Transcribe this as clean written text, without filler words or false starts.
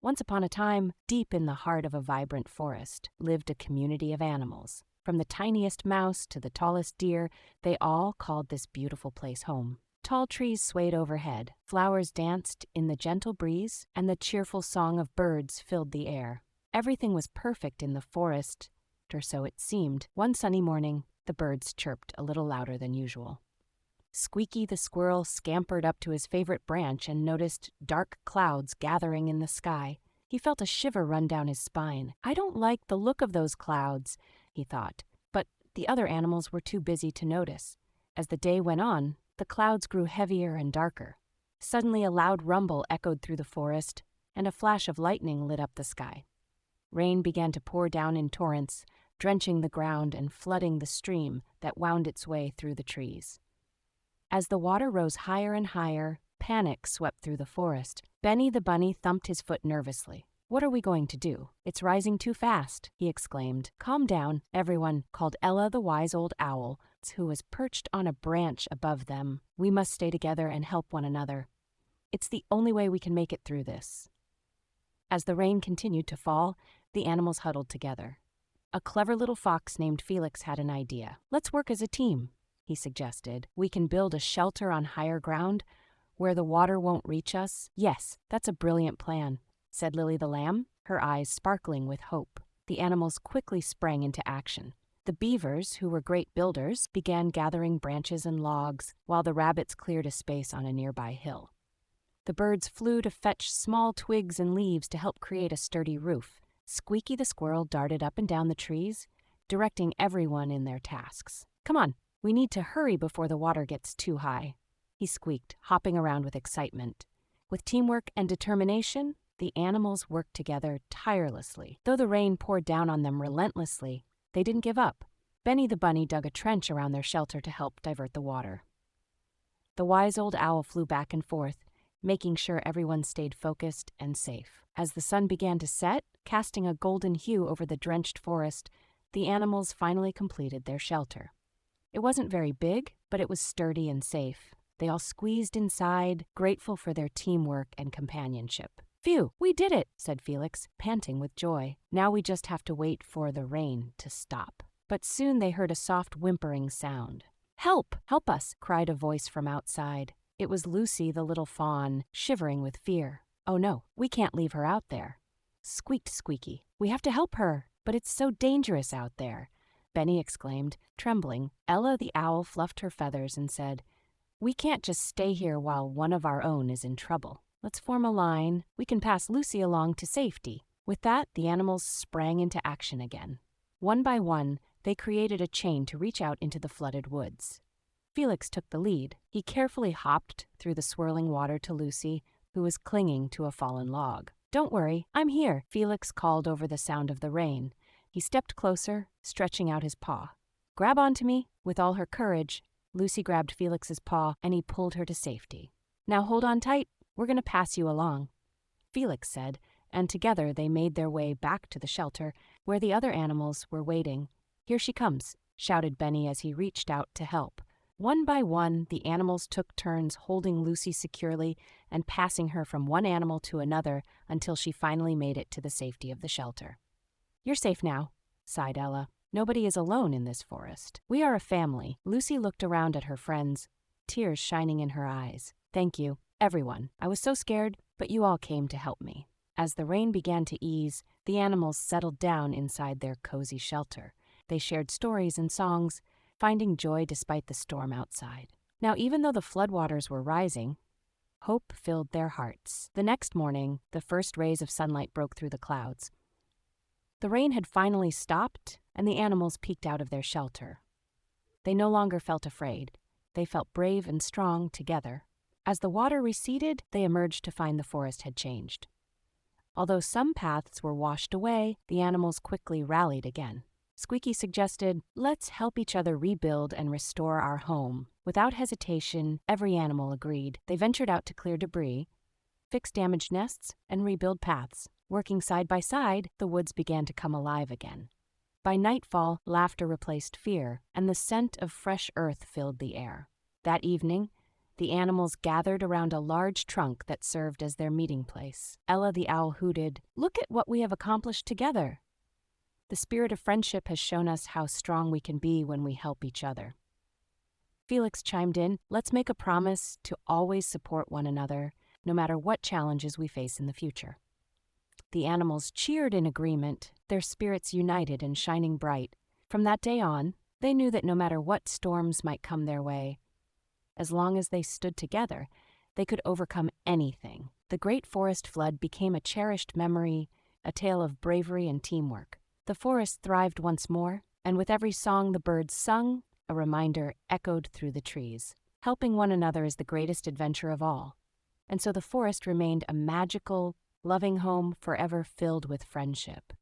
Once upon a time, deep in the heart of a vibrant forest, lived a community of animals. From the tiniest mouse to the tallest deer, they all called this beautiful place home. Tall trees swayed overhead, flowers danced in the gentle breeze, and the cheerful song of birds filled the air. Everything was perfect in the forest, or so it seemed. One sunny morning, the birds chirped a little louder than usual. Squeaky the squirrel scampered up to his favorite branch and noticed dark clouds gathering in the sky. He felt a shiver run down his spine. "I don't like the look of those clouds," he thought, but the other animals were too busy to notice. As the day went on, the clouds grew heavier and darker. Suddenly a loud rumble echoed through the forest, and a flash of lightning lit up the sky. Rain began to pour down in torrents, drenching the ground and flooding the stream that wound its way through the trees. As the water rose higher and higher, panic swept through the forest. Benny the bunny thumped his foot nervously. "What are we going to do? It's rising too fast," he exclaimed. "Calm down, everyone," called Ella the wise old owl, who was perched on a branch above them. "We must stay together and help one another. It's the only way we can make it through this." As the rain continued to fall, the animals huddled together. A clever little fox named Felix had an idea. "Let's work as a team," he suggested. "We can build a shelter on higher ground where the water won't reach us." "Yes, that's a brilliant plan," said Lily the lamb, her eyes sparkling with hope. The animals quickly sprang into action. The beavers, who were great builders, began gathering branches and logs, while the rabbits cleared a space on a nearby hill. The birds flew to fetch small twigs and leaves to help create a sturdy roof. Squeaky the squirrel darted up and down the trees, directing everyone in their tasks. "Come on, we need to hurry before the water gets too high," he squeaked, hopping around with excitement. With teamwork and determination, the animals worked together tirelessly. Though the rain poured down on them relentlessly, they didn't give up. Benny the bunny dug a trench around their shelter to help divert the water. The wise old owl flew back and forth, making sure everyone stayed focused and safe. As the sun began to set, casting a golden hue over the drenched forest, the animals finally completed their shelter. It wasn't very big, but it was sturdy and safe. They all squeezed inside, grateful for their teamwork and companionship. "Phew, we did it," said Felix, panting with joy. "Now we just have to wait for the rain to stop." But soon they heard a soft whimpering sound. "Help! Help us!" cried a voice from outside. It was Lucy the little fawn, shivering with fear. "Oh no, we can't leave her out there," squeaked Squeaky. "We have to help her, but it's so dangerous out there," Benny exclaimed, trembling. Ella the owl fluffed her feathers and said, "We can't just stay here while one of our own is in trouble. Let's form a line. We can pass Lucy along to safety." With that, the animals sprang into action again. One by one, they created a chain to reach out into the flooded woods. Felix took the lead. He carefully hopped through the swirling water to Lucy, who was clinging to a fallen log. "Don't worry, I'm here," Felix called over the sound of the rain. He stepped closer, stretching out his paw. "Grab onto me." With all her courage, Lucy grabbed Felix's paw and he pulled her to safety. "Now hold on tight. We're going to pass you along," Felix said, and together they made their way back to the shelter where the other animals were waiting. "Here she comes," shouted Benny as he reached out to help. One by one, the animals took turns holding Lucy securely and passing her from one animal to another until she finally made it to the safety of the shelter. "You're safe now," sighed Ella. "Nobody is alone in this forest. We are a family." Lucy looked around at her friends, tears shining in her eyes. "Thank you, everyone. I was so scared, but you all came to help me." As the rain began to ease, the animals settled down inside their cozy shelter. They shared stories and songs, finding joy despite the storm outside. Now, even though the floodwaters were rising, hope filled their hearts. The next morning, the first rays of sunlight broke through the clouds. The rain had finally stopped, and the animals peeked out of their shelter. They no longer felt afraid. They felt brave and strong together. As the water receded, they emerged to find the forest had changed. Although some paths were washed away, the animals quickly rallied again. Squeaky suggested, "Let's help each other rebuild and restore our home." Without hesitation, every animal agreed. They ventured out to clear debris, fix damaged nests, and rebuild paths. Working side by side, the woods began to come alive again. By nightfall, laughter replaced fear, and the scent of fresh earth filled the air. That evening, The animals gathered around a large trunk that served as their meeting place. Ella the owl hooted, "Look at what we have accomplished together." The spirit of friendship has shown us how strong we can be when we help each other. Felix chimed in, "Let's make a promise to always support one another, no matter what challenges we face in the future." The animals cheered in agreement, their spirits united and shining bright. From that day on, they knew that no matter what storms might come their way, as long as they stood together, they could overcome anything. The great forest flood became a cherished memory, a tale of bravery and teamwork. The forest thrived once more, and with every song the birds sung, a reminder echoed through the trees. Helping one another is the greatest adventure of all. And so the forest remained a magical, loving home forever filled with friendship.